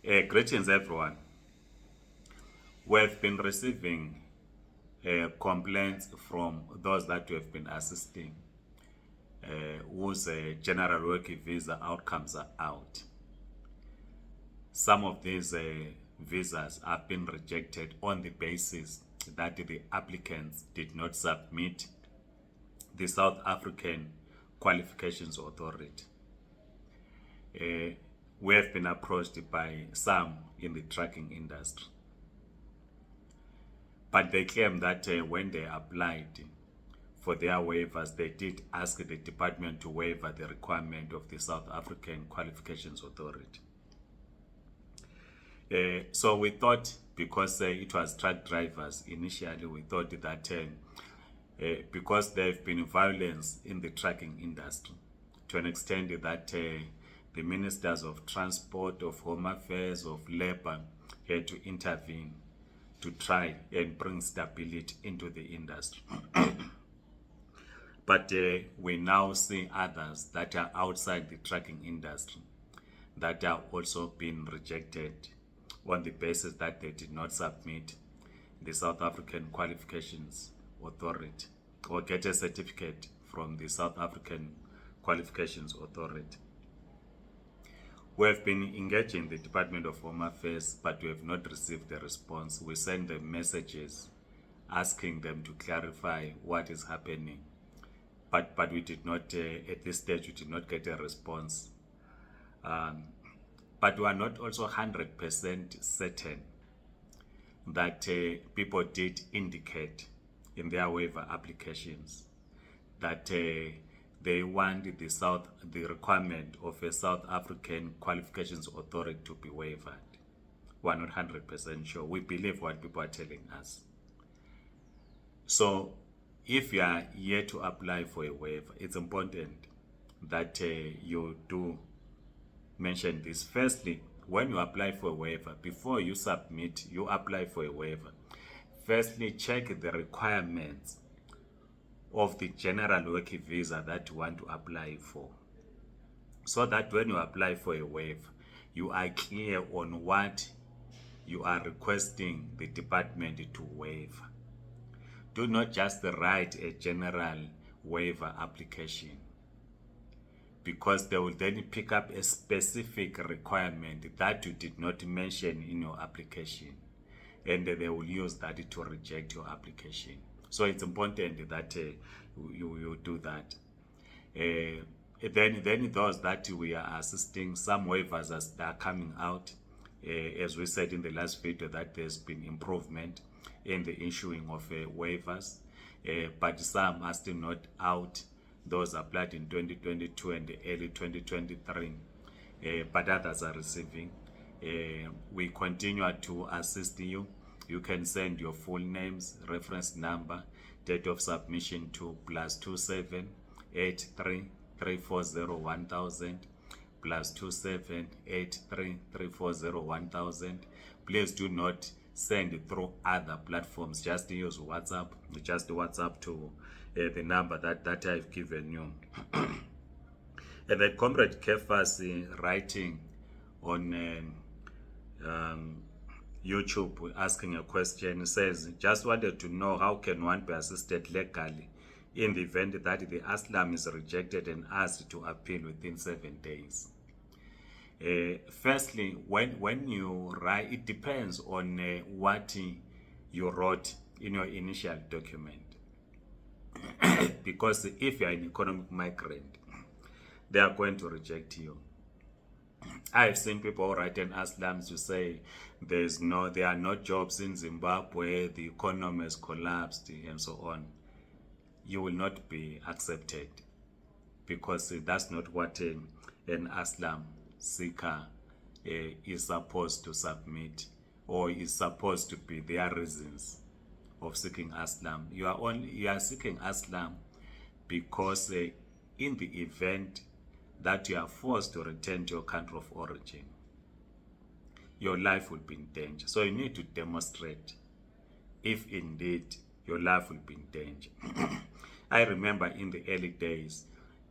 Greetings, everyone. We've been receiving complaints from those that we have been assisting whose general work visa outcomes are out. Some of these visas have been rejected on the basis that the applicants did not submit the South African Qualifications Authority. We have been approached by some in the trucking industry. But they claim that when they applied for their waivers, they did ask the department to waiver the requirement of the South African Qualifications Authority. So we thought, because it was truck drivers initially, we thought that because there have been violence in the trucking industry, to an extent that the ministers of transport, of home affairs, of labor had to intervene to try and bring stability into the industry. But we now see others that are outside the trucking industry that are also being rejected on the basis that they did not submit the South African Qualifications Authority or get a certificate from the South African Qualifications Authority. We have been engaging the Department of Home Affairs, but we have not received a response. We send them messages asking them to clarify what is happening. But we did not, at this stage, we did not get a response. But we are not also 100% certain that people did indicate in their waiver applications that they want the requirement of a South African Qualifications Authority to be waived. We're not 100% sure. We believe what people are telling us. So if you are here to apply for a waiver, it's important that you do mention this. Firstly, when you apply for a waiver, before you submit, you apply for a waiver. Firstly, check the requirements of the general work visa that you want to apply for, so that when you apply for a waiver, you are clear on what you are requesting the department to waive. Do not just write a general waiver application, because they will then pick up a specific requirement that you did not mention in your application, and they will use that to reject your application. So it's important that you do that. Then those that we are assisting, some waivers are coming out. As we said in the last video, that there's been improvement in the issuing of waivers, but some are still not out. Those applied in 2022 and early 2023, but others are receiving. We continue to assist you. You can send your full names, reference number, date of submission to +27 83 340 1000, +27 83 340 1000. Please do not send through other platforms. Just use WhatsApp. Just WhatsApp to the number that I've given you. And then Comrade Kefas writing on YouTube asking a question, says, just wanted to know how can one be assisted legally in the event that the asylum is rejected and asked to appeal within 7 days. Firstly, when you write, it depends on what you wrote in your initial document. Because if you are an economic migrant, they are going to reject you. I've seen people write an asylum to say there are no jobs in Zimbabwe, the economy has collapsed, and so on. You will not be accepted, because that's not what an asylum seeker is supposed to submit, or is supposed to be their reasons of seeking asylum. You are seeking asylum because in the event that you are forced to return to your country of origin, your life will be in danger. So you need to demonstrate if indeed your life will be in danger. I remember in the early days,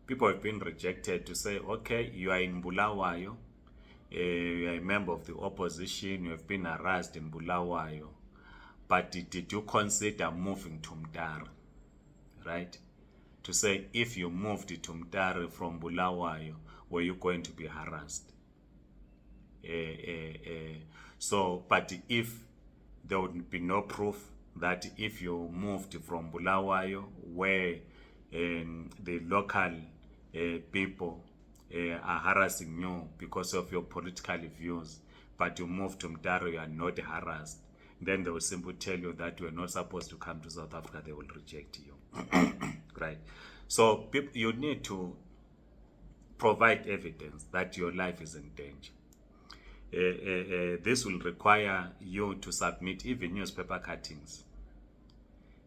people have been rejected to say, okay, you are in Bulawayo, you are a member of the opposition, you have been harassed in Bulawayo, but did you consider moving to Mtare, right? To say, if you moved to Mtare from Bulawayo, were you going to be harassed? So, but if there would be no proof that if you moved from Bulawayo, where the local people are harassing you because of your political views, but you moved to Mtare, you are not harassed, then they will simply tell you that you are not supposed to come to South Africa, they will reject you. Right? So you need to provide evidence that your life is in danger. This will require you to submit even newspaper cuttings.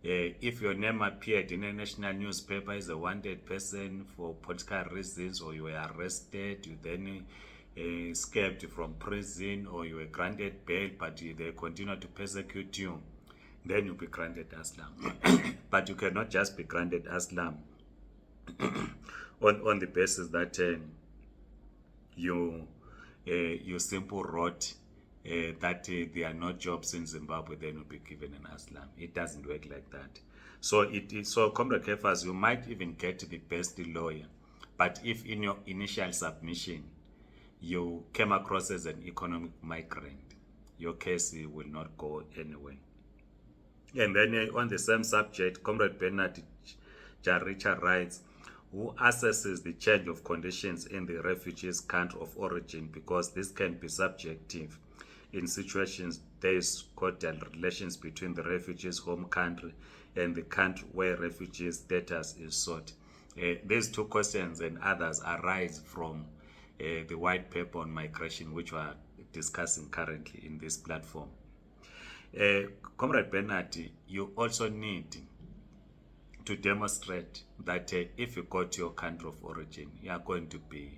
If your name appeared in a national newspaper as a wanted person for political reasons, or you were arrested, you then escaped from prison, or you were granted bail, but they continue to persecute you, then you'll be granted asylum. But you cannot just be granted asylum on the basis that you simply wrote that there are no jobs in Zimbabwe, then you'll be given an asylum. It doesn't work like that. So so Comrade Kefas, you might even get the best lawyer, but if in your initial submission you came across as an economic migrant, your case will not go anywhere. And then on the same subject, Comrade Bernard Richard writes, who assesses the change of conditions in the refugee's country of origin, because this can be subjective. In situations, there is cordial relations between the refugee's home country and the country where refugee status is sought. These two questions and others arise from the white paper on migration, which we are discussing currently in this platform. Comrade Bernard, you also need to demonstrate that if you go to your country of origin, you are going to be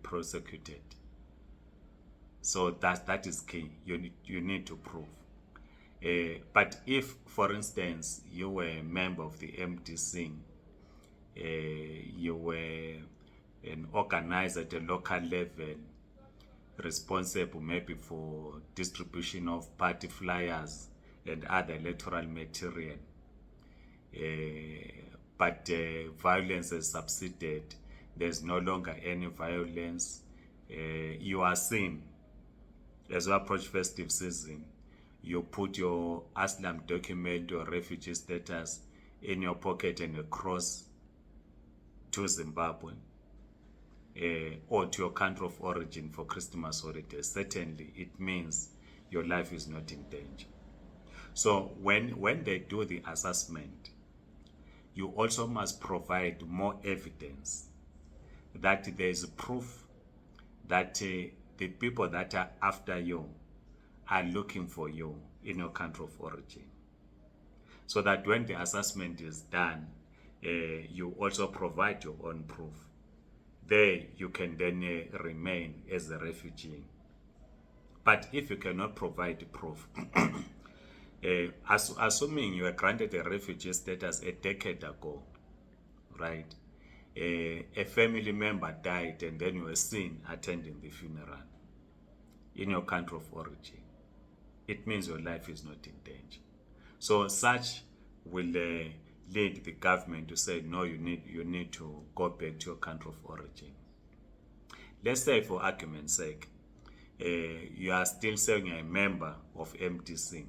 prosecuted. So that is key. You need to prove. But if, for instance, you were a member of the MDC, you were an organizer at a local level, responsible maybe for distribution of party flyers and other electoral material, but violence has subsided, there's no longer any violence, you are seen as we approach festive season, you put your asylum document, your refugee status in your pocket and you cross to Zimbabwe or to your country of origin for Christmas holidays, certainly it means your life is not in danger. So when they do the assessment, you also must provide more evidence that there is proof that the people that are after you are looking for you in your country of origin. So that when the assessment is done, you also provide your own proof. There you can then remain as a refugee. But if you cannot provide proof, assuming you were granted a refugee status a decade ago, right? A family member died and then you were seen attending the funeral in your country of origin, it means your life is not in danger. So such will lead the government to say, no, you need to go back to your country of origin. Let's say, for argument's sake, you are still saying you're a member of MDC.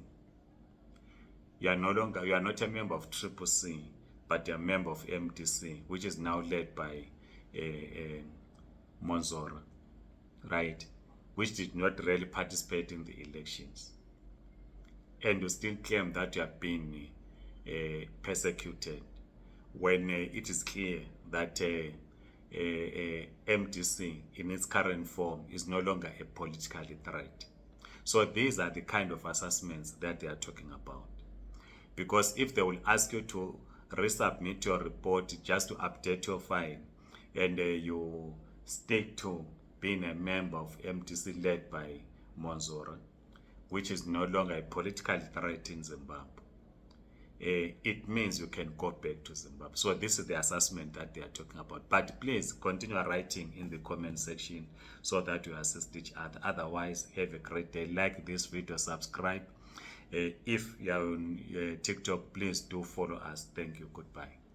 You are not a member of Triple C, but you're a member of MDC, which is now led by Monzora, right? Which did not really participate in the elections. And you still claim that you have been persecuted when it is clear that MDC in its current form is no longer a political threat. So these are the kind of assessments that they are talking about. Because if they will ask you to resubmit your report just to update your file, and you stick to being a member of MDC led by Monzora, which is no longer a political threat in Zimbabwe, it means you can go back to Zimbabwe. So this is the assessment that they are talking about. But please continue writing in the comment section so that we assist each other. Otherwise, have a great day. Like this video, subscribe. If you are on TikTok, please do follow us. Thank you. Goodbye.